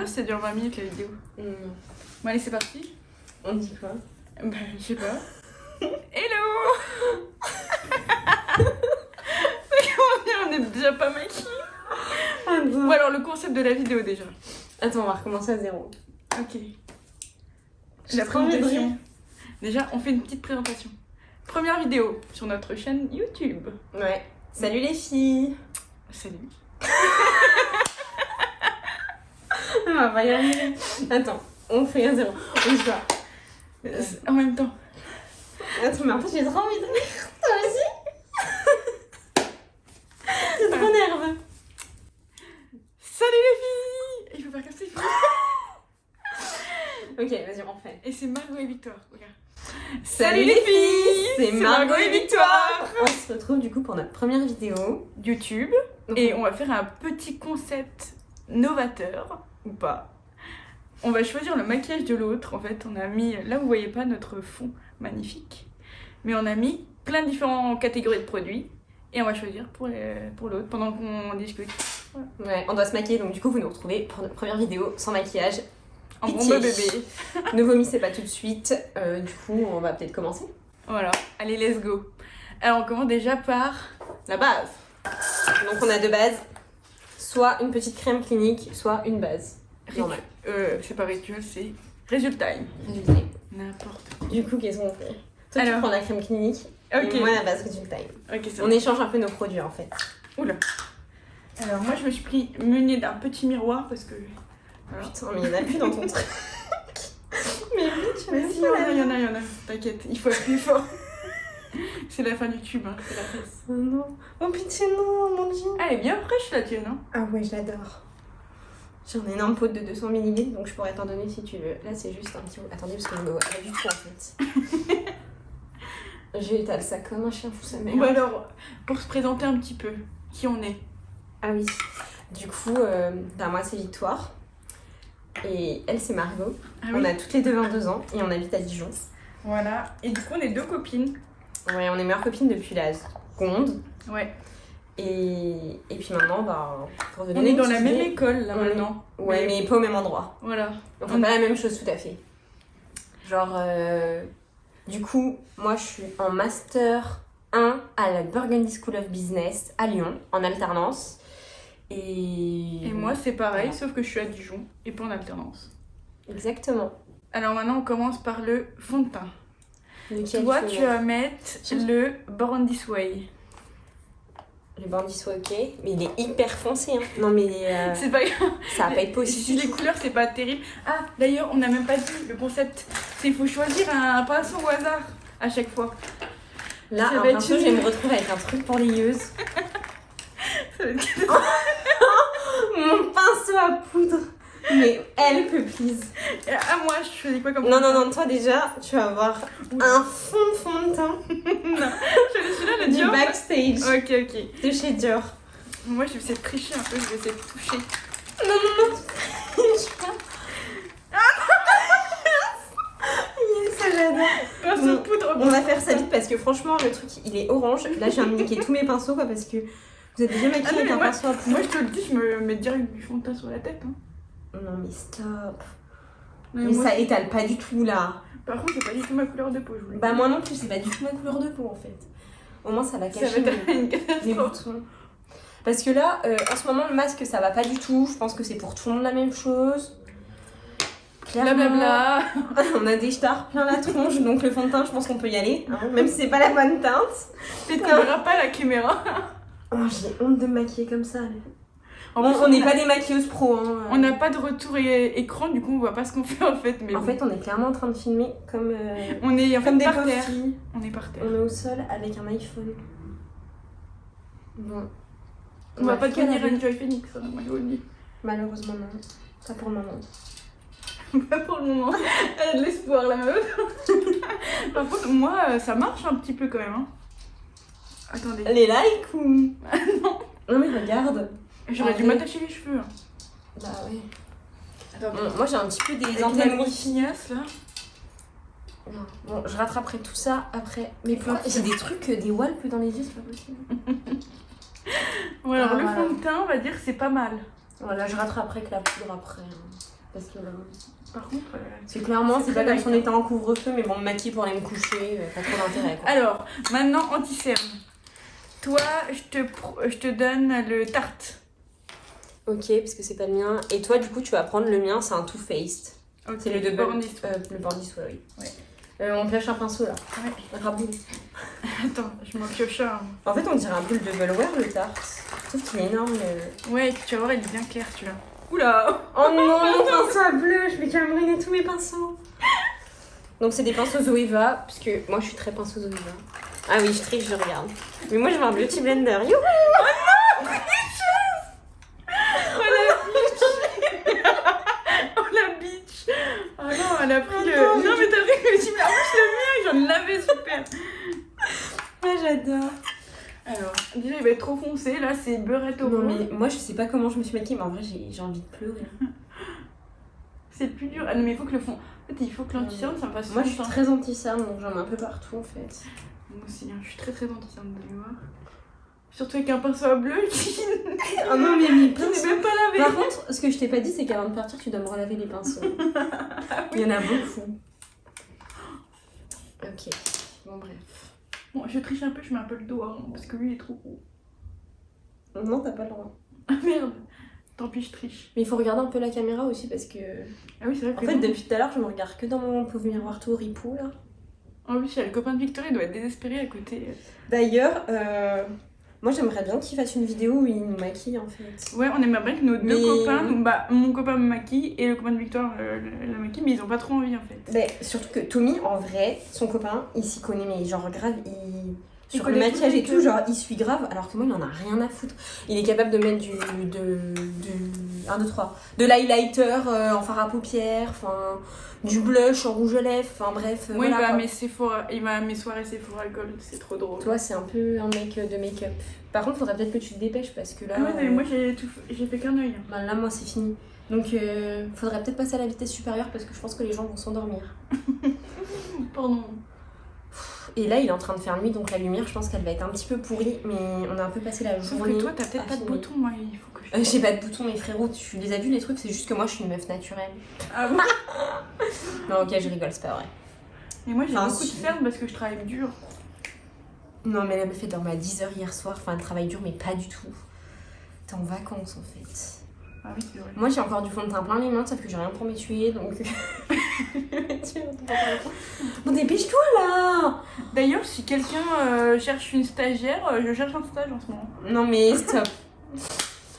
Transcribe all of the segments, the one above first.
bien si ça dure 20 minutes la vidéo. Bon allez, c'est parti. On dit quoi? Bah, je sais pas. Hello. On est déjà pas maquillés. Bon alors le concept de la vidéo déjà. Attends, on va recommencer à zéro. Ok. La présentation. Déjà, on fait une petite présentation. Première vidéo sur notre chaîne YouTube. Ouais. Salut les filles. Salut. On va pas y arriver. Attends, on fait à zéro. On y va. En même temps. Attends, mais en fait j'ai trop envie de rire. Toi aussi? J'ai trop nerveux. Salut les filles. Il faut faire comme ça. Ok, vas-y, on fait. Et c'est Margot et Victoire. Regarde. Salut les filles. C'est Margot et Victoire. On se retrouve du coup pour notre première vidéo YouTube. Et on va faire un petit concept novateur. Ou pas. On va choisir le maquillage de l'autre. En fait, on a mis... Là, vous voyez pas notre fond magnifique. Mais on a mis plein de différentes catégories de produits. Et on va choisir pour l'autre pendant qu'on discute. Voilà. Ouais, on doit se maquiller, donc du coup vous nous retrouvez pour notre première vidéo sans maquillage. En bon Pitié. bébé. Ne vomissez pas tout de suite. Du coup, on va peut-être commencer. Voilà, allez, let's go. Alors, on commence déjà par la base. Donc on a deux bases. Soit une petite crème clinique, soit une base. Normal. C'est pas rituel, c'est résultat. Résultat. N'importe quoi. Du coup, qu'est-ce qu'on fait? Toi, Alors. tu prends la crème clinique. Ok. Et moi, la base résultat. Ok, c'est On bon. échange un peu nos produits en fait. Oula. Alors, moi, je me suis pris munie d'un petit miroir parce que. Voilà. Putain, mais il y en a plus dans ton truc. Mais oui, tu Mais veux si, pas il y en a. T'inquiète, il faut appuyer fort. C'est la fin du tube, hein, c'est la fesse. Oh non. Oh pitié, non, mon dieu. Ah, elle est bien fraîche la tienne, hein. Ah ouais, je l'adore. J'ai un énorme pot de 200 ml, donc je pourrais t'en donner si tu veux. Là, c'est juste un petit... Attendez, parce que je me vois pas du tout, en fait. J'étale ça comme un chien fou sa mère. Bon, alors, pour se présenter un petit peu, qui on est. Ah oui. Du coup, moi, c'est Victoire. Et elle, c'est Margot. Ah, On oui. a toutes les deux 22 ans et on habite à Dijon. Voilà. Et du coup, on est deux copines. Ouais, on est meilleures copines depuis la seconde. Ouais. Et puis maintenant, bah, pour On est dans la même école, là, On est- maintenant. Ouais, mais pas au même endroit. Voilà. On fait pas la même chose tout à fait. Genre, du coup, moi je suis en Master 1 à la Burgundy School of Business à Lyon, en alternance. Et Et moi, c'est pareil, Voilà. sauf que je suis à Dijon et pas en alternance. Exactement. Alors maintenant, on commence par le fond de teint. Lequel Toi, faut tu mettre vas mettre le Born This Way. Le bandit soit ok, mais il est hyper foncé. Hein. Non, mais C'est pas grave. ça va pas être Si possible. les couleurs, c'est pas terrible. Ah, d'ailleurs, on n'a même pas dit le concept. C'est qu'il faut choisir un pinceau au hasard à chaque fois. Là, ça un va être pinceau, je vais me retrouver avec un truc pour les yeux. Ça va être... Mon pinceau à poudre. Mais elle peut, please. Ah, moi, je choisis quoi comme Non, non, non, toi déjà, tu vas avoir un fond de teint Non, je choisis celui-là, le du Dior. backstage Ok, ok. de chez Dior. Moi, je vais essayer de tricher un peu, je vais essayer de toucher. Non, non, non. Ça, j'adore. Pinceau Bon, de poudre. On va faire ça vite parce que franchement, le truc, il est orange. Là, je viens de niquer tous mes pinceaux, quoi, parce que vous êtes déjà maquillés Ah non, avec mais un moi- pinceau à poudre. Moi, je te le dis, je me mets direct du fond de teint sur la tête. Hein. Non, mais stop. Mais Mais moi, ça étale pas du tout, là. Par contre, c'est pas du tout ma couleur de peau, je vous le Bah, dis. moi non plus, c'est pas du tout ma couleur de peau, en fait. Au moins, ça va Ça cacher va être une les catastrophe. boutons. Parce que là, en ce moment, le masque, ça va pas du tout. Je pense que c'est pour tout le monde la même chose. Clairement, Blablabla. on a des stars plein la tronche, donc le fond de teint, je pense qu'on peut y aller. Hein, même si c'est pas la bonne teinte. Peut-être qu'on verra pas la caméra. Oh, j'ai honte de me maquiller comme ça. En Bon, plus, on n'est pas des maquilleuses pro. Hein. On n'a pas de retour écran, du coup, on voit pas ce qu'on fait en fait. Mais En bon. fait, on est clairement en train de filmer comme, On est en fait comme des par pauvres terre. filles. On est par terre. On est au sol avec un iPhone. Bon. On va pas finir devenir avec- Enjoy Phoenix, hein, moi, je vous le dis. Malheureusement, non. Pas pour le moment. Pas pour le moment. Elle a de l'espoir, la meuf. Par contre, moi, ça marche un petit peu quand même. Hein. Attendez. Les likes ou. Non. Non, mais regarde. J'aurais dû Allez. m'attacher les cheveux. Hein. Bah ouais. Attends, Bon, moi j'ai un petit peu des avec ma antennes grosse rouges. fignasse là. Bon, je rattraperai tout ça après. Mais pourquoi j'ai des trucs, des walpes dans les yeux, c'est pas possible. Ouais, alors Ah, le voilà. fond de teint, on va dire que c'est pas mal. Voilà, je rattraperai avec la poudre après. Parce que Par contre, c'est clairement, c'est pas très comme si on light, était en couvre-feu, mais bon, me maquiller pour aller me coucher, pas trop d'intérêt quoi. alors, maintenant, anti-cerne. Toi, je te donne le Tarte. Ok, parce que c'est pas le mien. Et toi, du coup, tu vas prendre le mien, c'est un Too Faced. Ok, C'est le double. Bornis. Le Bornis, oui. Ouais. On pioche un pinceau là. Ouais. Raboule. Attends, je m'en pioche un. En fait, on dirait un peu le double wear le tarte. Je trouve qu'il est énorme. Ouais, tu vas voir, il est bien clair, tu vois. Oula. Oh non, mon pinceau à bleu, je vais quand même ruiner tous mes pinceaux. Donc, c'est des pinceaux Zoeva, parce que moi je suis très pinceau Zoeva. Ah oui, je triche, je regarde. Mais moi je veux un Beauty Blender. Youhou. Oh la bitch. Oh non, elle a pris Oh le... non, Non, mais t'as pris le petit... Ah, moi, je le mien, j'en l'avais, super. Ouais, j'adore. Alors, déjà, il va être trop foncé. Là, c'est beurrette au Non, rose. mais moi je sais pas comment je me suis maquillée, mais en vrai j'ai envie de pleurer. C'est le plus dur. Ah non, mais il faut que le fond... En fait, il faut que l'anti-cerne, ça me fasse Moi je suis longtemps. très anti-cerne, donc j'en mets un peu partout en fait. Moi aussi, hein, je suis très anti-cerne, vous allez voir. Surtout avec un pinceau à bleu qui... Oh non, mais mes qui n'est pinceaux. même pas lavé. Par contre, ce que je t'ai pas dit, c'est qu'avant de partir, tu dois me relaver les pinceaux. Il y en a beaucoup. Ok, bon bref. Bon, je triche un peu, je mets un peu le doigt, hein, parce que lui, il est trop gros. Non, t'as pas le droit. Ah merde. Tant pis, je triche. Mais il faut regarder un peu la caméra aussi parce que... Ah oui, c'est vrai En que... fait, depuis tout à l'heure, je me regarde que dans mon pauvre miroir tout ripou là. En plus, il y a le copain de Victoria, il doit être désespéré à côté. D'ailleurs, moi j'aimerais bien qu'il fasse une vidéo où il nous maquille en fait. Ouais, on aimerait bien que nos deux Mais- copains, donc, bah, mon copain me maquille et le copain de Victoire la maquille, mais ils ont pas trop envie en fait. Mais surtout que Tommy, en vrai, son copain, il s'y connaît, mais genre grave, Il sur le connaît maquillage tout et le tout, genre il suit grave, alors que moi il en a rien à foutre. Il est capable de mettre du 1, 2, 3, de l'highlighter en fard à paupières, enfin du blush en rouge à lèvres, enfin bref. Moi, voilà, quoi. il va à mes soirées Sephora Gold, c'est trop drôle. Toi, c'est un peu un mec de make-up. Par contre, faudrait peut-être que tu te dépêches parce que là. Ah ouais, mais moi j'ai fait qu'un œil. Bah, là, moi, c'est fini. Donc, faudrait peut-être passer à la vitesse supérieure parce que je pense que les gens vont s'endormir. Pardon. Et là, il est en train de faire nuit, donc la lumière, je pense qu'elle va être un petit peu pourrie, mais on a un peu passé la Sauf journée. que toi, t'as peut-être à pas de filmer. boutons, moi, il faut que je. J'ai pas de boutons, mes frérots, tu les as vus les trucs, c'est juste que moi, je suis une meuf naturelle. Ah bon. Non, ok, je rigole, c'est pas vrai. Et moi, j'ai Enfin, beaucoup de si. cernes parce que je travaille dur. Non, mais la meuf est dormie à 10h hier soir, enfin, elle travaille dur, mais pas du tout. T'es en vacances, en fait. Ah oui, c'est vrai. Moi, j'ai encore du fond de teint plein les mains, sauf que j'ai rien pour m'essuyer, donc... Bon, dépêche-toi, là. D'ailleurs, si quelqu'un cherche une stagiaire, je cherche un stage en ce moment. Non, mais stop.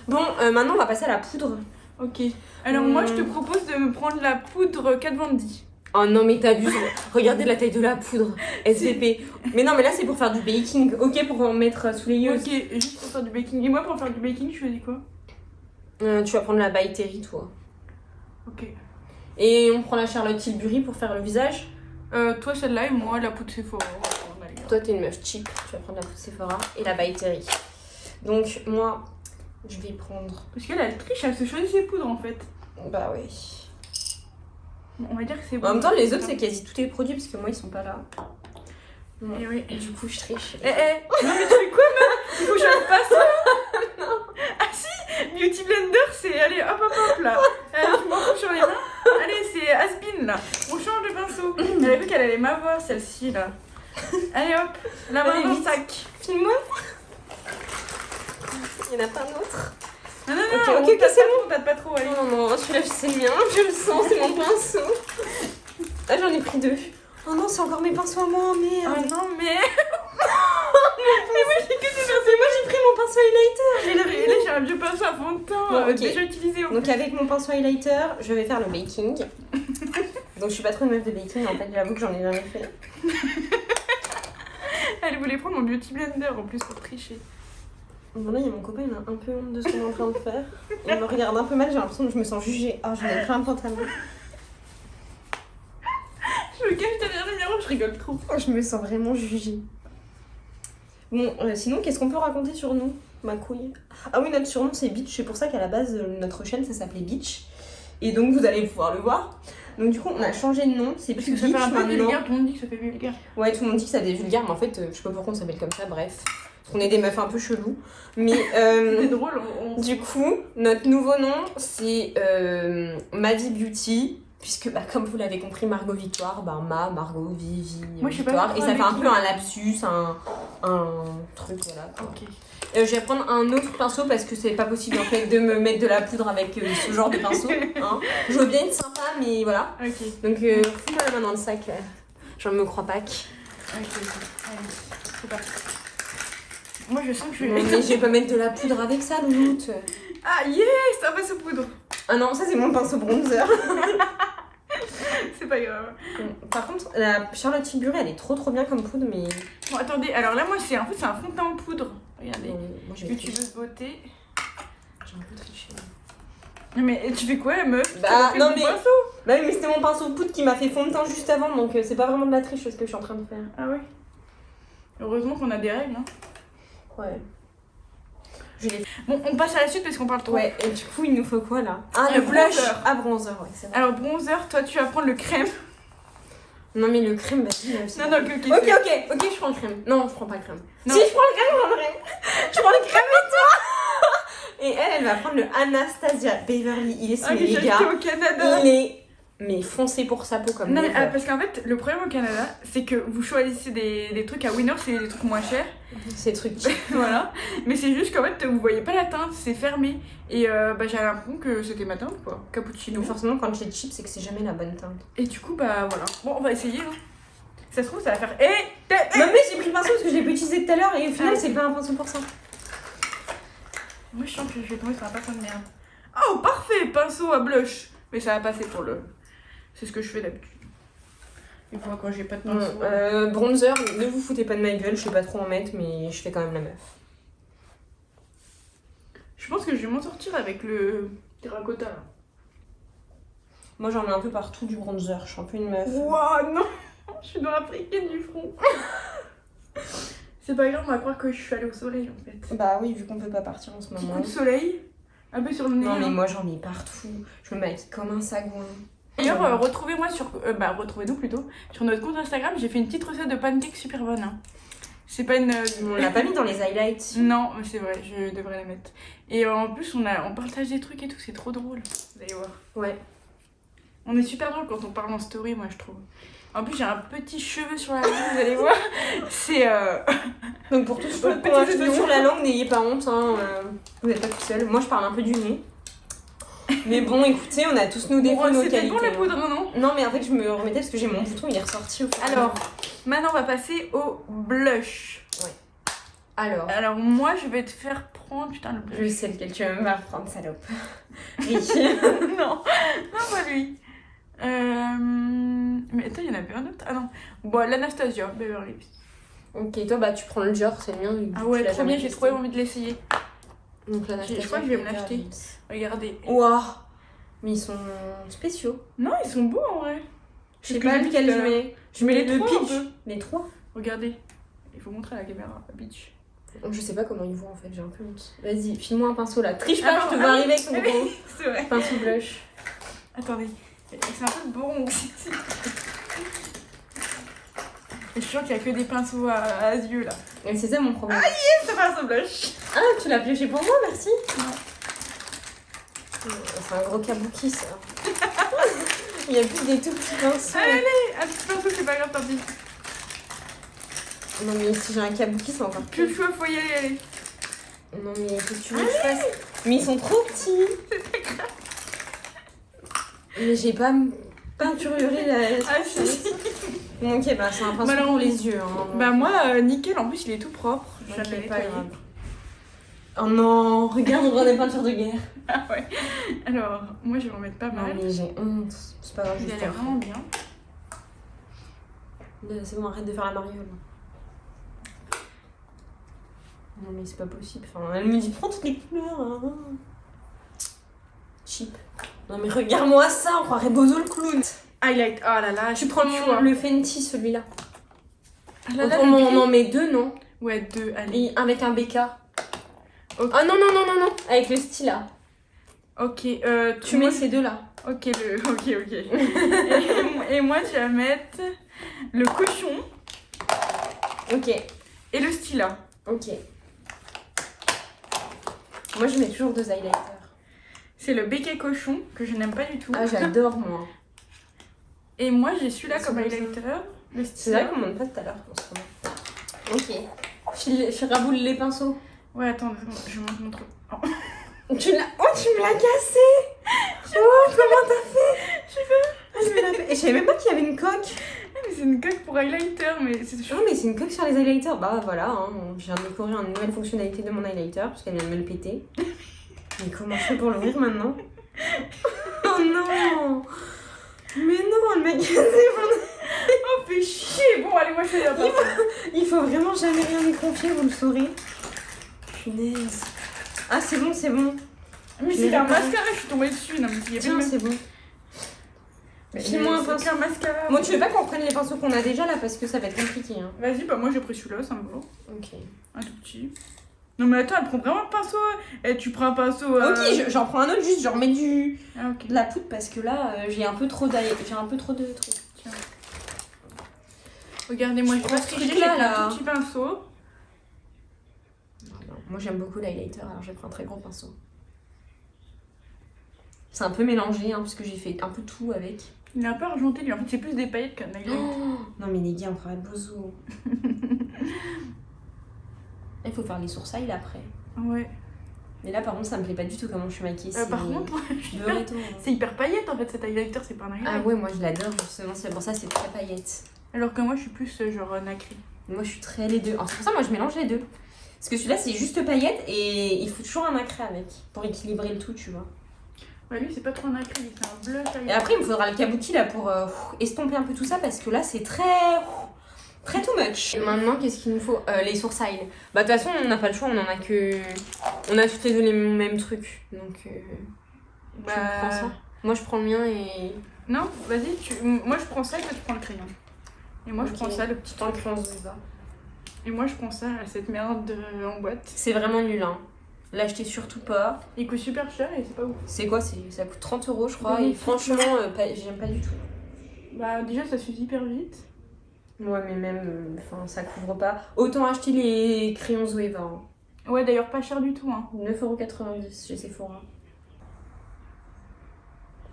Bon, maintenant, on va passer à la poudre. Ok. Alors moi, je te propose de me prendre la poudre Kat Von D. Oh non, mais t'abuses. Regardez la taille de la poudre. SVP. Mais non, mais là, c'est pour faire du baking. Ok, pour en mettre sous les yeux. Ok, juste pour faire du baking. Et moi, pour faire du baking, je choisis quoi? Tu vas prendre la By Terry, toi. Ok. Et on prend la Charlotte Tilbury pour faire le visage. Toi, celle-là, et moi, la poudre Sephora. On va aller. Toi, t'es une meuf cheap. Tu vas prendre la poudre Sephora et la By Terry. Donc, moi, je vais prendre... Parce qu'elle, elle triche, elle se choisit ses poudres en fait. Bah ouais. Bon, on va dire que c'est bon. En même temps, les autres, c'est quasi tous les produits parce que moi, ils sont pas là. Et oui. Et du coup, je triche. Non, mais tu fais quoi, meuf? Il faut que je fasse pas ça. Ah si, Beauty Blender, c'est... Allez, hop, hop, hop, là. Allez, je m'en fous sur les mains. Allez, c'est Asbin, là. On change de pinceau. Elle a vu qu'elle allait m'avoir, celle-ci, là. Allez, hop, la main Allez, dans le vite. sac. Filme-moi. Il y en a pas d'autres. Non, non, Ok, non, ok, ok, c'est bon. On tâte pas trop, allez. Non, non, non, celui-là, c'est le mien. Je le sens, c'est mon pinceau. Ah, j'en ai pris 2. Oh non, c'est encore mes pinceaux à moi, Oh merde. non, mais... Mais moi, j'ai que des pinceaux. Mais moi, j'ai pris mon pinceau highlighter. Et là, j'ai un vieux pinceau à fond de teint, Bon, ok. déjà utilisé. Donc, avec mon pinceau highlighter, je vais faire le baking. Donc, je suis pas trop une meuf de baking, en fait, j'avoue que j'en ai jamais fait. Elle voulait prendre mon Beauty Blender en plus pour tricher. Bon, là, il y a mon copain, il a un peu honte de ce qu'on est en train de faire. Il me regarde un peu mal, j'ai l'impression que je me sens jugée. Ah, j'en ai plein le pantalon. Je me cache derrière le miroir, je rigole trop. Oh, je me sens vraiment jugée. Bon, sinon, qu'est-ce qu'on peut raconter sur nous, ma couille? Ah oui, notre surnom, c'est Beach. C'est pour ça qu'à la base, notre chaîne, ça s'appelait Beach. Et donc, vous allez pouvoir le voir. Donc, du coup, on a changé de nom. C'est Parce plus que ça fait Beach un peu maintenant. vulgaire, tout le monde dit que ça fait vulgaire. Ouais, tout le monde dit que ça devient vulgaire, mais en fait, je sais pas pourquoi on s'appelle comme ça, bref. Parce qu'on est des meufs un peu cheloues. Mais C'est drôle, du coup, notre nouveau nom, c'est Mavi Beauty. Puisque, bah, comme vous l'avez compris, Margot Victoire, bah, Margot, Vivi, Moi, je sais pas Victoire. Et pourquoi ça fait avec un qui. peu un lapsus, un truc, voilà. Quoi. Ok. Je vais prendre un autre pinceau parce que c'est pas possible en fait de me mettre de la poudre avec ce genre de pinceau. Hein. Je veux bien être sympa, mais voilà. Ok. Donc, fous-moi la main dans le sac. Je ne me crois pas que. Ok, allez, c'est parti. Moi, je sens que je Non, vais... mais je vais pas mettre de la poudre avec ça, louloute. Ah, yes, ça passe aux poudre. Ah non, ça c'est mon pinceau bronzer. C'est pas grave. Par contre, la Charlotte Tilbury, elle est trop bien comme poudre, mais. Bon, attendez, alors là, moi, c'est un fond de teint en poudre. Regardez. Non, moi j'ai triché. YouTubeuse beauté. J'ai un peu triché. Non, mais tu fais quoi, la meuf? Bah, T'as fait non, mon mais- pinceau. Bah oui, mais c'était mon pinceau poudre qui m'a fait fond de teint juste avant, donc c'est pas vraiment de la triche ce que je suis en train de faire. Ah ouais. Heureusement qu'on a des règles, hein. Ouais. Bon, on passe à la suite parce qu'on parle trop. Ouais, et du coup, il nous faut quoi là? Ah, Le le blush. bronzer. Ah, bronzer, ouais, c'est vrai. Alors, bronzer, toi, tu vas prendre le crème. Non, mais le crème, vas-y. Non, non, ok, Ok, je prends le crème. Non, je prends pas le crème. Non. Si, je prends le crème, je prends le crème. Je prends le crème et toi. Et elle va prendre le Anastasia Beverly Hills, Ah, mais que j'ai les gars, acheté au Canada. il est mais foncé pour sa peau comme Non, mais never. parce qu'en fait, le problème au Canada, c'est que vous choisissez des trucs à Winner, c'est des trucs moins chers. Ces trucs cheap. Voilà. Mais c'est juste qu'en fait, vous voyez pas la teinte, c'est fermé. Et bah, j'ai l'impression que c'était ma teinte, quoi. Cappuccino. Donc forcément, quand c'est cheap, c'est que c'est jamais la bonne teinte. Et du coup, bah voilà. Bon, on va essayer. Hein. Ça se trouve, ça va faire. Non, mais j'ai pris le pinceau parce que je l'ai pas utilisé tout à l'heure et au final, Ah, c'est pas un pinceau pour ça. Moi, je sens que je vais tomber sur un pinceau de merde. Oh, parfait, pinceau à blush. Mais ça va passer pour le. C'est ce que je fais d'habitude. Une fois quand j'ai pas de pinceau. Bronzer, ne vous foutez pas de ma gueule, je sais pas trop en mettre, mais je fais quand même la meuf. Je pense que je vais m'en sortir avec le terracotta là. Moi, j'en mets un peu partout du bronzer, je suis un peu une meuf. Ouah, non. Je suis dans la friquette du front. C'est pas grave, on va croire que je suis allée au soleil en fait. Bah oui, vu qu'on peut pas partir en ce Petit moment. coup de soleil. Un peu sur le nez. Non, mais hein. moi, j'en mets partout. Je me maquille comme un sagouin. D'ailleurs, retrouvez-moi sur. Retrouvez-nous plutôt. Sur notre compte Instagram, j'ai fait une petite recette de pancakes super bonne. Hein. C'est pas une. On l'a pas mis dans les highlights. Non, mais c'est vrai, je devrais la mettre. Et en plus, on partage des trucs et tout, c'est trop drôle. Vous allez voir. Ouais. On est super drôle quand on parle en story, moi je trouve. En plus, j'ai un petit cheveu sur la langue, vous allez voir. C'est. Donc pour tous ceux Votre qui ont un petit cheveu oignon. sur la langue, n'ayez pas honte, hein, vous n'êtes pas tout seul. Moi, je parle un peu du nez. Mais bon, écoutez, on a tous nos défauts, nos C'était qualités. bon la hein. poudre, non? Non, mais en fait, je me remettais parce que j'ai mon bouton, il est ressorti au fur et à Alors, mesure. maintenant on va passer au blush. Alors, Alors, moi je vais te faire prendre. Putain, le je blush. sais lequel tu vas me faire prendre, salope. Oui. Non, pas lui. Mais attends, il y en avait un autre. Ah non. Bon, l'Anastasia, Beverly Hills. Ok, toi, bah, tu prends le Dior, c'est le mien. vu que Ah tu ouais, l'as trop jamais bien, j'ai testé. trop envie de l'essayer. Donc là, Je crois que je vais me l'acheter. Regardez. Waouh. Mais ils sont spéciaux. Non, ils sont beaux en vrai. Je sais C'est ce que pas j'ai dit lequel tout à je l'heure. mets. Je mets les le trois, pitch. un peu. Les trois. Regardez. Il faut montrer à la caméra, la bitch. Je sais pas comment ils vont en fait, j'ai un peu honte. Vas-y, file-moi un pinceau là. Triche Ah pas, je te non, vois ah arriver avec ton oui. gros C'est vrai. pinceau blush. Attendez. C'est un peu bon aussi. Et je suis sûre qu'il y a que des pinceaux à yeux là. Et c'est ça mon problème. C'est pas un blush. Ah, tu l'as pioché pour moi, merci. Non. C'est un gros kabuki ça. Il y a plus des tout petits pinceaux. Allez, un petit pinceau, c'est pas grave, tant pis. Non mais si j'ai un kabuki, c'est encore Plus le plus. choix, faut y aller. Non mais qu'est-ce que tu veux que je fasse? Mais ils sont trop petits. Mais j'ai pas peinturé la... Ah si, si. Bon, ok, bah c'est un pinceau Bah, alors, pour les yeux. Hein. Bah moi, nickel, en plus il est tout propre. Je viens de Ok, le pas nettoyer. grave. Oh non, regarde, on voit des peintures de guerre. Ah ouais. Alors, moi je vais en mettre pas Non mal. mais j'ai honte. C'est pas grave, Il juste a l'air vraiment bien. C'est bon, arrête de faire la mariole. Non mais c'est pas possible. Enfin, elle me dit prends toutes les couleurs. Hein. Cheap. Non mais regarde-moi ça, on croirait Bozo le clown. Highlight, oh là là, Tu prends le Fenty celui-là. Ah là là, on le en gris. met deux, non? Ouais, deux, allez. Et avec un BK. Ok. Ah non, non, non, non, non. Avec le stylat. Ok, Tu mets ces deux-là. Ok, ok. et moi, tu vas mettre le cochon Ok. et le stylat. Ok. Moi, je mets toujours 2 highlighters. C'est le béquet cochon, que je n'aime pas du tout. Ah, j'adore, moi. Et moi, j'ai celui-là C'est comme bon, highlighter. Le C'est stylo. vrai qu'on monte pas tout à l'heure en ce moment. Ok. Je raboule les pinceaux. Ouais, attends, je montre mon truc. Oh. Tu me l'as cassé. Oh, comment t'as fait? Je sais pas. Je me l'ai fait. Et je savais même pas qu'il y avait une coque. Ah, mais c'est une coque pour highlighter, mais c'est Non, mais c'est une coque sur les highlighters. Bah voilà, hein, je viens de découvrir une nouvelle fonctionnalité de mon highlighter parce qu'elle vient de me le péter. Mais comment je fais pour l'ouvrir maintenant? Oh non! Mais non, elle m'a cassé mon... Oh, fais chier. Bon, allez, moi je fais la pinceau. Il faut vraiment jamais rien lui confier, vous le saurez. Punaise. Ah, c'est bon, c'est bon. Mais c'est un mascara, je suis tombée dessus. Non, mais il y avait Tiens, même... c'est bon. File-moi un pinceau. un mascara. Moi, tu veux pas qu'on prenne les pinceaux qu'on a déjà là parce que ça va être compliqué. Hein. Vas-y, bah moi j'ai pris celui-là, ça me va. Ok. Un tout petit. Non, mais attends, elle prend vraiment le pinceau. Et tu prends un pinceau. Ok, j'en prends un autre, juste je remets Ah, ok. de la poudre parce que là, j'ai un peu trop de trucs. Tiens. Regardez, moi j'ai pas ce triché, j'ai truc-là, pris là. un tout petit pinceau. Moi, j'aime beaucoup l'highlighter, alors j'ai pris un très gros pinceau. C'est un peu mélangé, hein, parce que j'ai fait un peu tout avec. Il est un peu argenté, lui. En fait, c'est plus des paillettes qu'un highlight. Non, mais les gars, on fera bozo. Il faut faire les sourcils après. Ouais. Mais là, par contre, ça me plaît pas du tout comment je suis maquillée. Par contre, beurre c'est hyper paillette en fait, cet highlighter, c'est pas un highlight. Ah ouais, moi je l'adore justement, c'est pour ça c'est très paillette. Alors que moi, je suis plus genre nacré. Moi je suis très les deux. Alors, c'est pour ça moi je mélange les deux. Parce que celui-là c'est juste paillettes et il faut toujours un nacré avec pour équilibrer le tout, tu vois. Ouais, lui, c'est pas trop un nacré, c'est un blush highlight. Et après, il me faudra le kabuki là pour estomper un peu tout ça parce que là c'est très too much. Et maintenant, qu'est-ce qu'il nous faut? Les sourcils. Bah, de toute façon, on n'a pas le choix, on en a que. On a toutes les deux les mêmes trucs. Donc, tu prends ça. Moi, je prends le mien et. Non, vas-y, moi je prends ça et toi tu prends le crayon. Et moi je prends ça, le petit temps truc. de Et moi je prends ça, cette merde en boîte. C'est vraiment nul, hein. L'achetez surtout pas. Il coûte super cher et c'est pas ouf. C'est quoi? Ça coûte 30 € je crois. Oui, Et franchement, j'aime pas du tout. Bah déjà ça s'use hyper vite. Ouais, mais même, ça couvre pas. Autant acheter les crayons Zoeva. Hein. Ouais, d'ailleurs pas cher du tout. Hein. 9,90€ chez Sephora.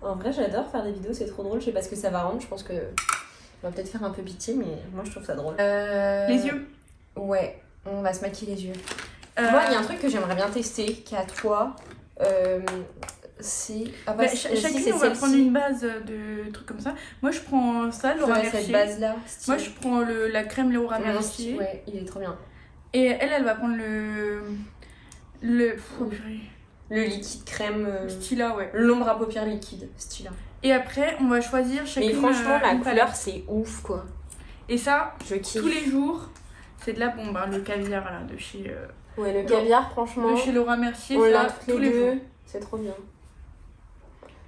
En vrai, j'adore faire des vidéos, c'est trop drôle. Je sais pas ce que ça va rendre. Je pense que on va peut-être faire un peu pitié, mais moi je trouve ça drôle. Les yeux. Ouais, on va se maquiller les yeux. Moi, il y a un truc que j'aimerais bien tester, qui est à toi. C'est. Ah bah, chacune, on va prendre une base de trucs comme ça. Moi, je prends ça, Laura Mercier. Cette base-là. Moi, je prends la crème Laura Mercier. Ouais, il est trop bien. Et elle va prendre le liquide crème. Stila, ouais. L'ombre à paupières liquide, Stila. Et après, on va choisir chacune. Mais franchement, la couleur, palette. c'est ouf, quoi. Et ça, je kiffe. Tous les jours, c'est de la bombe, hein, le caviar là, de chez. Ouais, le caviar, franchement. De chez Laura Mercier, on ça, l'a tous les deux. jours. C'est trop bien.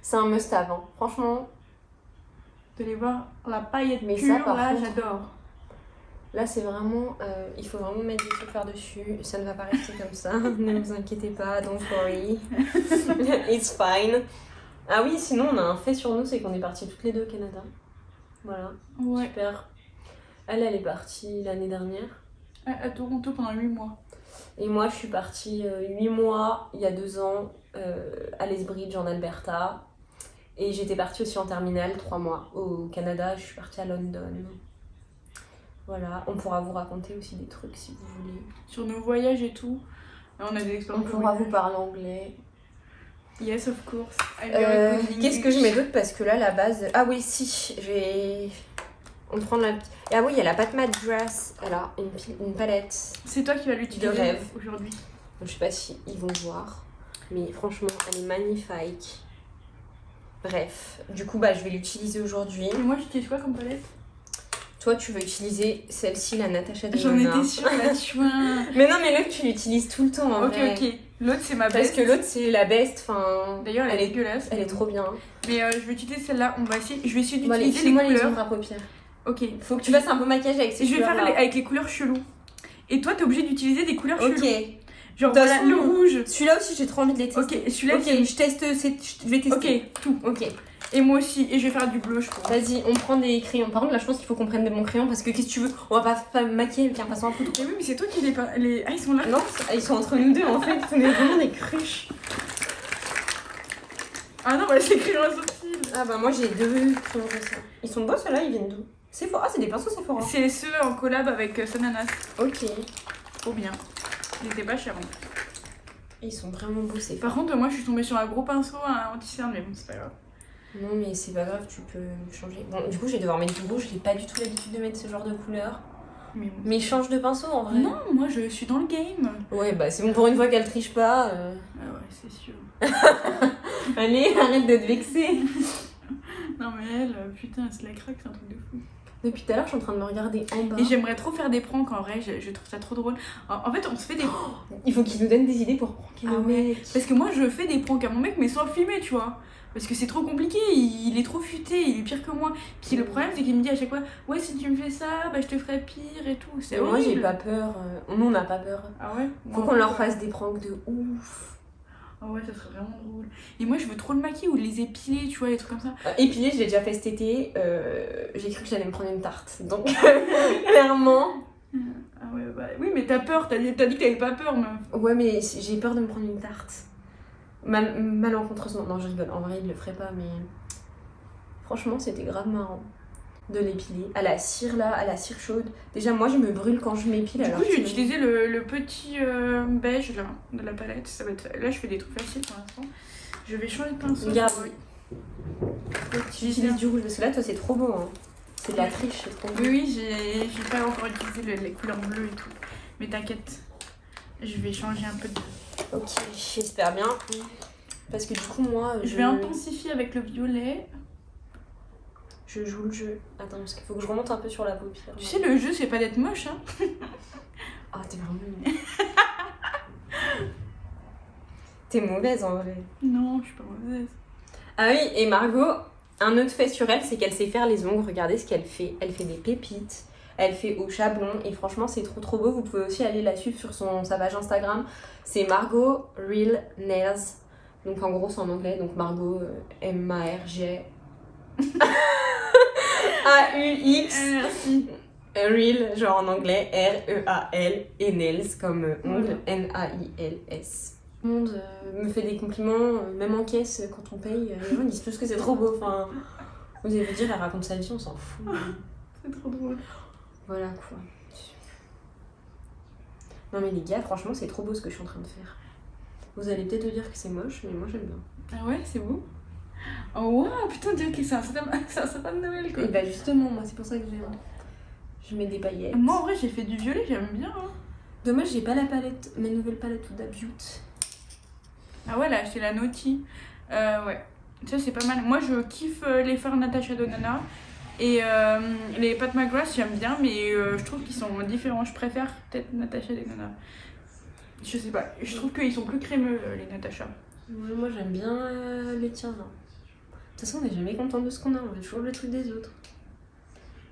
C'est un must-have, hein. Franchement. Vous allez voir la paillette mais pure, ça, par là, contre, j'adore. Là, c'est vraiment. Il faut vraiment mettre des trucs par-dessus. Ça ne va pas rester comme ça. Ne vous inquiétez pas, don't worry. It's fine. Ah oui, sinon, on a un fait sur nous, c'est qu'on est partis toutes les deux au Canada. Voilà. Ouais. Super. Elle est partie l'année dernière. À Toronto pendant 8 mois. Et moi, je suis partie 8 mois, il y a 2 ans, à Lethbridge, en Alberta. Et j'étais partie aussi en terminale 3 mois au Canada. Je suis partie à London. Voilà, on pourra vous raconter aussi des trucs si vous voulez. Sur nos voyages et tout. On a des expériences. On pourra vous parler anglais. Yes, of course. Qu'est-ce que je mets d'autre? Parce que là, la base... Ah oui, si, on prend la... Ah oui, il y a la pâte mat dress. Voilà, une palette. C'est toi qui vas l'utiliser de rêve aujourd'hui. Je sais pas si ils vont voir. Mais franchement, elle est magnifique. Bref, du coup, je vais l'utiliser aujourd'hui. Et moi, j'utilise quoi comme palette? Toi, tu veux utiliser celle-ci, la Natasha Denona. J'en étais sûre, la chouin. Mais non, mais l'autre, tu l'utilises tout le temps. En vrai. Ok. L'autre, c'est ma Parce best. que l'autre, c'est la best. D'ailleurs, elle est dégueulasse. Elle est trop bien. Mais je vais utiliser celle-là. Je vais essayer d'utiliser les les couleurs. ombres à paupières. Ok. Faut que tu fasses un beau maquillage avec ces Je vais couleurs. faire avec les couleurs cheloues. Et toi, t'es obligé d'utiliser des couleurs cheloues. Ok. Genre voilà, le rouge. Celui-là aussi, j'ai trop envie de les tester. Ok, celui-là, je teste. Je vais tester. Ok, tout. Ok. Et moi aussi, et je vais faire du bleu, je crois. Vas-y, on prend des crayons. Par contre, là, je pense qu'il faut qu'on prenne des bons crayons parce que qu'est-ce que tu veux? On va pas maquiller avec un pinceau à poudre. Et oui, mais c'est toi qui les... Ah, ils sont là. Non, ils sont entre nous deux en fait. On est vraiment des cruches. Ah non, bah c'est crayons à sourcils. Ah bah moi j'ai 2 crayons comme ça. Ils sont beaux ceux-là, ils viennent d'où? Sephora, c'est des pinceaux Sephora. C'est ceux en collab avec Sonanas. Ok. Trop bien. Ils étaient pas chers en plus. Ils sont vraiment beaux Sephora. Par contre, moi je suis tombée sur un gros pinceau anti-cerne, mais bon, c'est pas grave. Non mais c'est pas grave, tu peux changer. Bon, du coup je vais devoir mettre du rouge, j'ai pas du tout l'habitude de mettre ce genre de couleur. Mais, bon, Mais change de pinceau en vrai. non, moi je suis dans le game. Ouais bah c'est bon pour une fois qu'elle triche pas. Ah ouais, c'est sûr. Allez, arrête de te vexer. Non mais elle, putain, elle se la craque, c'est un truc de fou. Depuis tout à l'heure je suis en train de me regarder en bas. Et j'aimerais trop faire des pranks en vrai, je trouve ça trop drôle. En fait, on se fait des... Il faut qu'il nous donne des idées pour pranker nos mecs. Parce que moi je fais des pranks à mon mec, mais sans le filmer, tu vois. Parce que c'est trop compliqué, il est trop futé, il est pire que moi. Puis le problème c'est qu'il me dit à chaque fois, ouais, si tu me fais ça, bah je te ferai pire et tout. C'est Moi horrible. j'ai pas peur. Nous on n'a pas peur. Ah ouais? Faut qu'on leur fasse des pranks de ouf. Ah ouais, ça serait vraiment drôle. Et moi je veux trop le maquiller ou les épiler, tu vois, les trucs comme ça. Épilé, je l'ai déjà fait cet été. J'ai cru que j'allais me prendre une tarte. Donc clairement. Ah ouais, bah oui, mais t'as peur, t'as dit que t'avais pas peur, meuf. Ouais, mais j'ai peur de me prendre une tarte. Malencontreusement. Non, je rigole. En vrai, il le ferait pas, mais. Franchement, c'était grave marrant de l'épiler. À la cire là, à la cire chaude. Déjà, moi, je me brûle quand je m'épile. Du alors coup, j'ai que- utilisé le petit beige là, de la palette. Ça va être... Là, je fais des trucs faciles pour l'instant. Je vais changer de pinceau. Regarde. Utiliser J'utilise du rouge parce que là, toi, c'est trop beau. Hein. C'est de la triche, c'est trop beau. Oui, oui, j'ai pas encore utilisé les couleurs bleues et tout. Mais t'inquiète, je vais changer un peu de... Ok, j'espère bien. Parce que du coup, moi, Je vais intensifier avec le violet. je joue le jeu. Attends, parce qu'il faut que je remonte un peu sur la paupière. Tu sais, le jeu, c'est pas d'être moche, hein. Ah, t'es vraiment... T'es mauvaise en vrai. Non, je suis pas mauvaise. Ah oui, et Margot, un autre fait sur elle, c'est qu'elle sait faire les ongles. Regardez ce qu'elle fait. Elle fait des pépites. Elle fait au chablon. Et franchement, c'est trop trop beau. Vous pouvez aussi aller la suivre sur sa page Instagram. C'est Margot Real Nails. Donc en gros, c'est en anglais. Donc Margot M-A-R-G. A-U-X. Merci. Real, genre en anglais, R-E-A-L. Et Nails comme ongle, N-A-I-L-S. Tout le monde me fait des compliments, même en caisse, quand on paye, les gens disent tous que c'est trop beau. Enfin, vous allez vous dire, elle raconte sa vie, on s'en fout. C'est trop drôle. Voilà quoi. Non mais les gars, franchement, c'est trop beau ce que je suis en train de faire. Vous allez peut-être dire que c'est moche, mais moi j'aime bien. Ah ouais, c'est beau. Oh wow, putain, Dieu, c'est un sapin de Noël quoi. Et bah justement, moi c'est pour ça que j'aime. Je mets des paillettes. Moi en vrai, j'ai fait du violet, j'aime bien. Hein. Dommage, j'ai pas la palette, ma nouvelle palette Huda Beauty. Ah ouais, là, c'est la Naughty. Ouais, ça c'est pas mal. Moi, je kiffe les fards Natasha Denona. Et les Pat McGrath, j'aime bien, mais je trouve qu'ils sont différents. Je préfère peut-être Natasha Denona. Je sais pas, je trouve qu'ils sont plus crémeux, les Natasha. Ouais, moi j'aime bien les tiens là. De toute façon, on n'est jamais content de ce qu'on a, on veut toujours le truc des autres.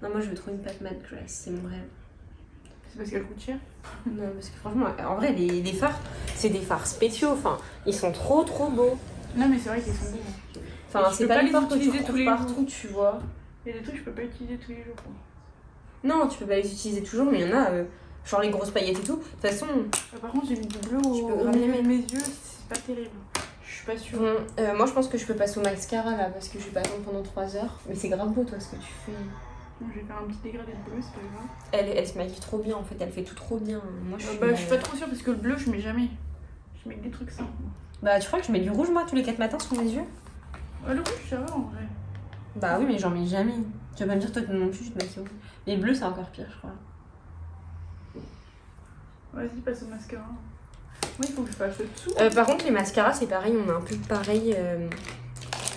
Non, moi je veux trop une Pat McGrath, c'est mon rêve. C'est parce qu'elle coûte cher. Non, parce que franchement, en vrai, les fards, c'est des fards spéciaux. Enfin, ils sont trop trop beaux. Non, mais c'est vrai qu'ils sont beaux. Enfin, Je c'est peux pas pas les les fards que tu utiliser tous retrouves les partout, jours. tu vois. Il y a des trucs que je peux pas utiliser tous les jours. Quoi. Non, tu peux pas les utiliser toujours, mais il y en a, genre les grosses paillettes et tout. De toute façon, Par contre, j'ai mis du bleu Tu peux au grave les milieu de mettre. mes yeux, c'est pas terrible. Je suis pas sûre. bon, moi je pense que je peux passer au mascara là, parce que je vais pas attendre pendant 3 heures. Mais c'est grave beau, toi, ce que tu fais. Je vais faire un petit dégradé de bleu, c'est pas grave. Elle se maquille trop bien, en fait, elle fait tout trop bien. Moi, je suis, Bah, je suis pas trop sûre parce que le bleu, je mets jamais. Je mets que des trucs simples. Bah, tu crois que je mets du rouge, moi, tous les 4 matins sur mes yeux? Le rouge, ça va en vrai. Bah oui, mais j'en mets jamais. Tu vas pas me dire, toi non plus, tu te maquilles rouge. Mais le bleu, c'est encore pire, je crois. Vas-y, passe au mascara. Moi, il faut que je fasse le dessous. Par contre, les mascaras, c'est pareil, on a un peu pareil.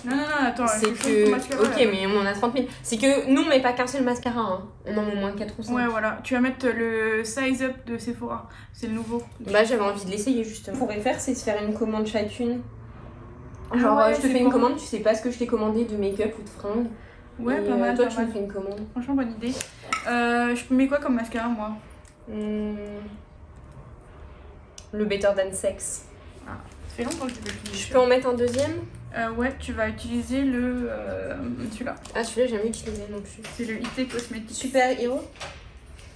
Non, attends, C'est faut que je fasse ton mascara, Ok, là. mais on en a 30 000. C'est que nous, on met pas qu'un seul mascara, hein. On en met au moins 4 ou 5. Ouais, voilà. Tu vas mettre le Size Up de Sephora. C'est le nouveau. Bah, j'avais envie de l'essayer, justement. Ce qu'on pourrait faire, c'est se faire une commande chacune. Ah Genre, ouais, je te c'est fais une bon. commande, tu sais pas ce que je t'ai commandé de make-up ou de fringues. Ouais, Et, pas mal. toi, pas tu mal. me fais une commande. Franchement, bonne idée. Je mets quoi comme mascara, moi? Le Better Than Sex. fait longtemps que je l'ai pas utilisé. Je peux en mettre un deuxième? Ouais, tu vas utiliser le celui-là. Ah, celui-là, j'ai jamais utilisé non plus. C'est le IT Cosmetics. Super Hero.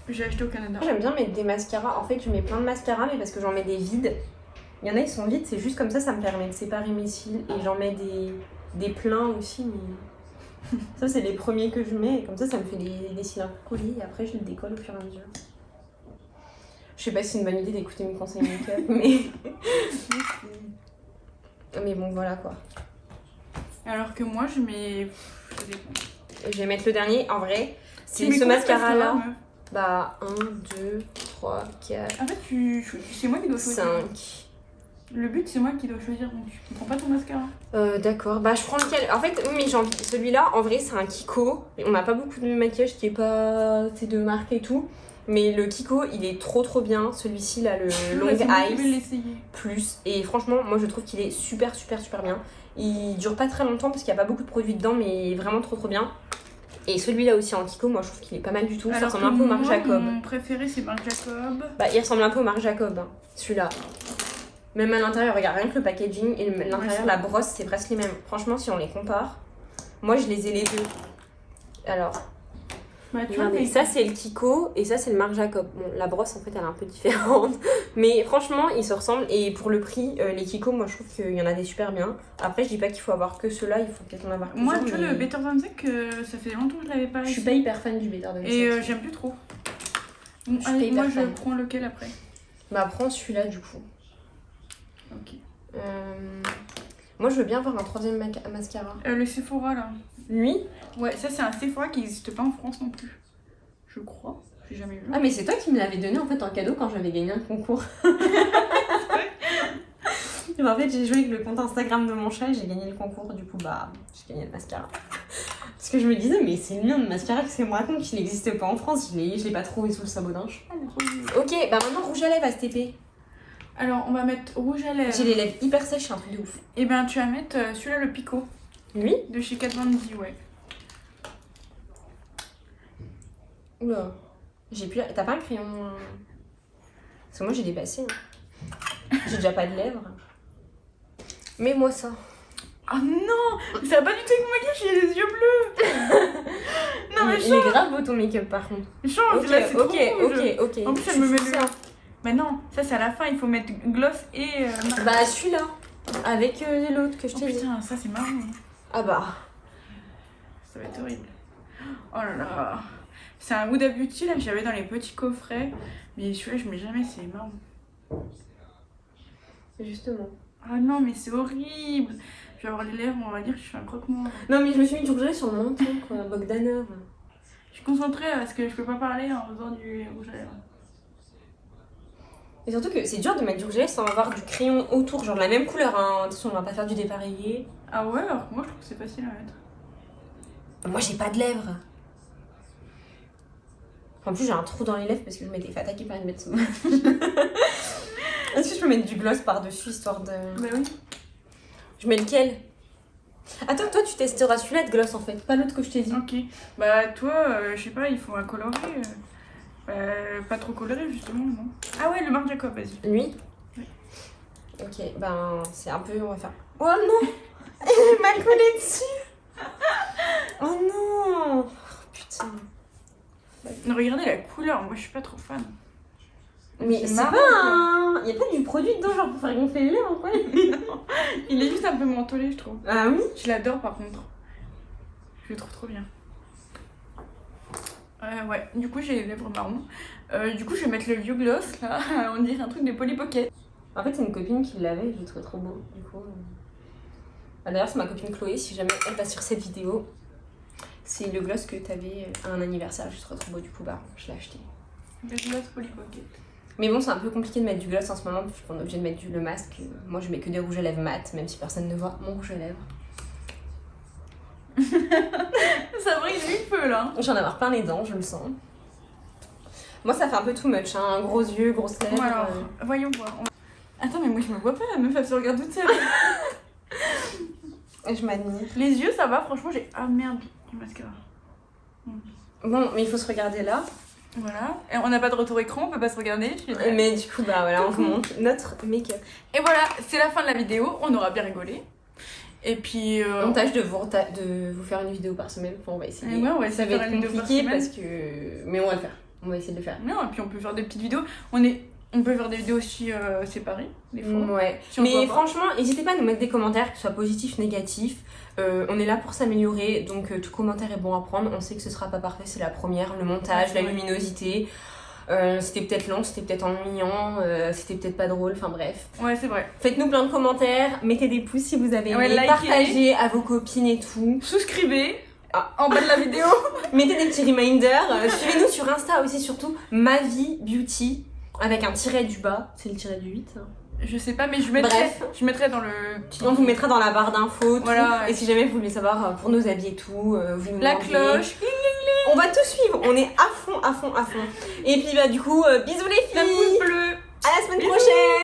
Que j'ai acheté au Canada. Moi, j'aime bien mettre des mascaras. En fait, je mets plein de mascaras, mais parce que j'en mets des vides. Il y en a, ils sont vides, c'est juste comme ça me permet de séparer mes cils. Et j'en mets des pleins aussi, mais ça, c'est les premiers que je mets. Et comme ça me fait des cils un peu collés. Et après, je les décolle au fur et à mesure. Je sais pas si c'est une bonne idée d'écouter mes conseils make-up, mais... mais bon, voilà quoi. Alors que moi, je mets... Ça dépend. Et je vais mettre le dernier, en vrai. C'est Tu mets ce combien de mascara-là. mascara, Bah, 1, 2, 3, 4, En fait, c'est moi qui dois choisir. 5. Le but, c'est moi qui dois choisir, donc tu prends pas ton mascara. D'accord, bah je prends lequel? En fait, oui, mais j'ai envie. Celui-là, en vrai, c'est un Kiko. On n'a pas beaucoup de maquillage qui est pas de marque et tout. Mais le Kiko, il est trop bien. Celui-ci, là, le Long Ouais, c'est moi qui vais Ice l'essayer. Plus. Et franchement, moi, je trouve qu'il est super bien. Il dure pas très longtemps parce qu'il n'y a pas beaucoup de produits dedans, mais vraiment trop bien. Et celui-là aussi en Kiko, moi, je trouve qu'il est pas mal du tout. Ça ressemble un peu au Marc Jacob. Mon préféré, c'est Marc Jacob. Bah, il ressemble un peu au Marc Jacob, hein, celui-là. Même à l'intérieur, regarde, rien que le packaging et l'intérieur, la brosse, c'est presque les mêmes. Franchement, si on les compare, moi je les ai les deux. Alors, Bah, tu regardez, ça c'est le Kiko et ça c'est le Marc Jacob. Bon, la brosse en fait elle est un peu différente, mais franchement ils se ressemblent. Et pour le prix, les Kiko, moi je trouve qu'il y en a des super bien. Après, je dis pas qu'il faut avoir que ceux-là, il faut peut-être en avoir plusieurs. Moi, tu vois, le Better 25, ça fait longtemps que je l'avais pas Je suis essayé. pas hyper fan du Better 25. Et j'aime plus trop. Bon, Je suis allez, pas moi, hyper je fan. prends lequel après? Bah, prends celui-là du coup. Ok. Moi je veux bien avoir un troisième mascara. Le Sephora, là. Lui? Ouais, ça, c'est un Sephora qui n'existe pas en France non plus. Je crois. J'ai jamais vu. Ah, mais c'est toi qui me l'avais donné en fait en cadeau quand j'avais gagné un concours. Et bah, en fait, j'ai joué avec le compte Instagram de mon chat et j'ai gagné le concours. Du coup, bah, j'ai gagné le mascara. Parce que je me disais, mais c'est le mien de mascara, qu'est-ce que me raconte qu'il n'existe pas en France? Je l'ai pas trouvé sous le sabot d'un chat. Ok, bah maintenant rouge à lèvres à STP. Alors, on va mettre rouge à lèvres. J'ai les lèvres hyper sèches, c'est un truc de ouf. Et ben, tu vas mettre celui-là, le Pico. Lui? De chez Kat Von D, ouais. Oula. J'ai plus. T'as pas un crayon? Parce que moi j'ai dépassé. Hein. J'ai déjà pas de lèvres. Mets-moi ça. Ah non! Ça va pas du tout avec mon maquillage, j'ai les yeux bleus! Non, mais Il est grave beau ton make-up par contre. change, là, c'est trop rouge. ok. En plus, elle me met le... Mais non, ça c'est à la fin, il faut mettre gloss et... Bah celui-là. Avec l'autre que je Oh t'ai dit. putain, ça c'est marrant. Ah bah. Ça va être horrible. Oh là là. C'est un Huda Beauty là que j'avais dans les petits coffrets. Mais celui-là, je mets jamais, c'est marrant. Justement. Ah non, mais c'est horrible. Je vais avoir les lèvres, on va dire que je suis un croque-mort. Non mais je me suis mis du rouge à lèvres sur le menton quoi, Bogdanov. Je suis concentrée parce que je peux pas parler en faisant du rouge à lèvres. Et surtout que c'est dur de mettre du rouge à lèvres sans avoir du crayon autour, genre de la même couleur. Hein. Attention, on va pas faire du dépareillé. Ah ouais, alors que moi je trouve que c'est facile à mettre. Moi j'ai pas de lèvres. En plus j'ai un trou dans les lèvres parce que je m'étais fait attaquer par une médecin. Est-ce que je peux mettre du gloss par-dessus histoire de... Bah oui. Je mets lequel? Attends, toi tu testeras celui-là de gloss en fait, pas l'autre que je t'ai dit. Ok. Bah toi, je sais pas, il faut un coloré. Pas trop coloré justement, non? Ah ouais, le Marc Jacob, vas-y. Lui? Oui. Ok, ben c'est un peu... On va faire... Oh non. Elle m'a collé dessus. Oh non. Oh, putain. Non, regardez la couleur, moi je suis pas trop fan. Mais c'est marrant, pas un... Y a pas du produit dedans genre pour faire gonfler les lèvres quoi? Il est juste un peu mentholé, je trouve. Ah oui? Je l'adore par contre. Je le trouve trop bien. Ouais, du coup j'ai les lèvres marron. Du coup je vais mettre le vieux gloss là, on dirait un truc de Polly Pocket. En fait c'est une copine qui l'avait, je le trouvais trop beau du coup. Ah, d'ailleurs c'est ma copine Chloé, si jamais elle passe sur cette vidéo. C'est le gloss que t'avais à un anniversaire, je le trouvais trop beau du coup bah je l'ai acheté. Le gloss Polly Pocket. Mais bon c'est un peu compliqué de mettre du gloss en ce moment, parce qu'on est obligé de mettre le masque. Moi je mets que des rouges à lèvres mat, même si personne ne voit mon rouge à lèvres. Ça brille du feu là. J'en ai avoir plein les dents, je le sens. Moi ça fait un peu too much, hein, gros yeux, grosses lèvres. Bon, alors, voyons voir. Attends, mais moi je me vois pas, la meuf elle se regarde toute seule. Et je m'admire. Les yeux ça va, franchement j'ai... Ah merde, du mascara. Bon, mais il faut se regarder là. Voilà. Et on n'a pas de retour écran, on peut pas se regarder. Mais du coup, bah voilà, on vous montre notre make-up. Et voilà, c'est la fin de la vidéo. On aura bien rigolé. Et puis. On tâche de vous faire une vidéo par semaine. Enfin, on va essayer. Ouais, on va essayer Ça de va faire être une vidéo par compliqué semaine. parce que. Mais on va le faire. On va essayer de le faire. Non, et puis on peut faire des petites vidéos. On peut faire des vidéos aussi séparées, des fois. Ouais. Si on se Mais voit pas. franchement, n'hésitez pas à nous mettre des commentaires, que ce soit positifs, négatifs. On est là pour s'améliorer, donc tout commentaire est bon à prendre. On sait que ce sera pas parfait, c'est la première. Le montage, la luminosité. C'était peut-être long, c'était peut-être ennuyant, c'était peut-être pas drôle, enfin bref. Ouais, c'est vrai. Faites-nous plein de commentaires, mettez des pouces si vous avez aimé, likez. partagez à vos copines et tout. Souscrivez en bas de la vidéo. Mettez des petits reminders. Suivez-nous sur Insta aussi, surtout Ma Vie Beauty, avec un tiret du bas. C'est le tiret du 8. Hein. Je sais pas, mais je mettrai dans le petit. On vous mettra dans la barre d'infos. Voilà. Et si jamais vous voulez savoir pour nos habits et tout, vous nous La demandez. cloche. On va tout suivre. On est à fond, à fond, à fond. Et puis bah du coup, bisous les filles. La pouce bleu. À la semaine Bisous. prochaine.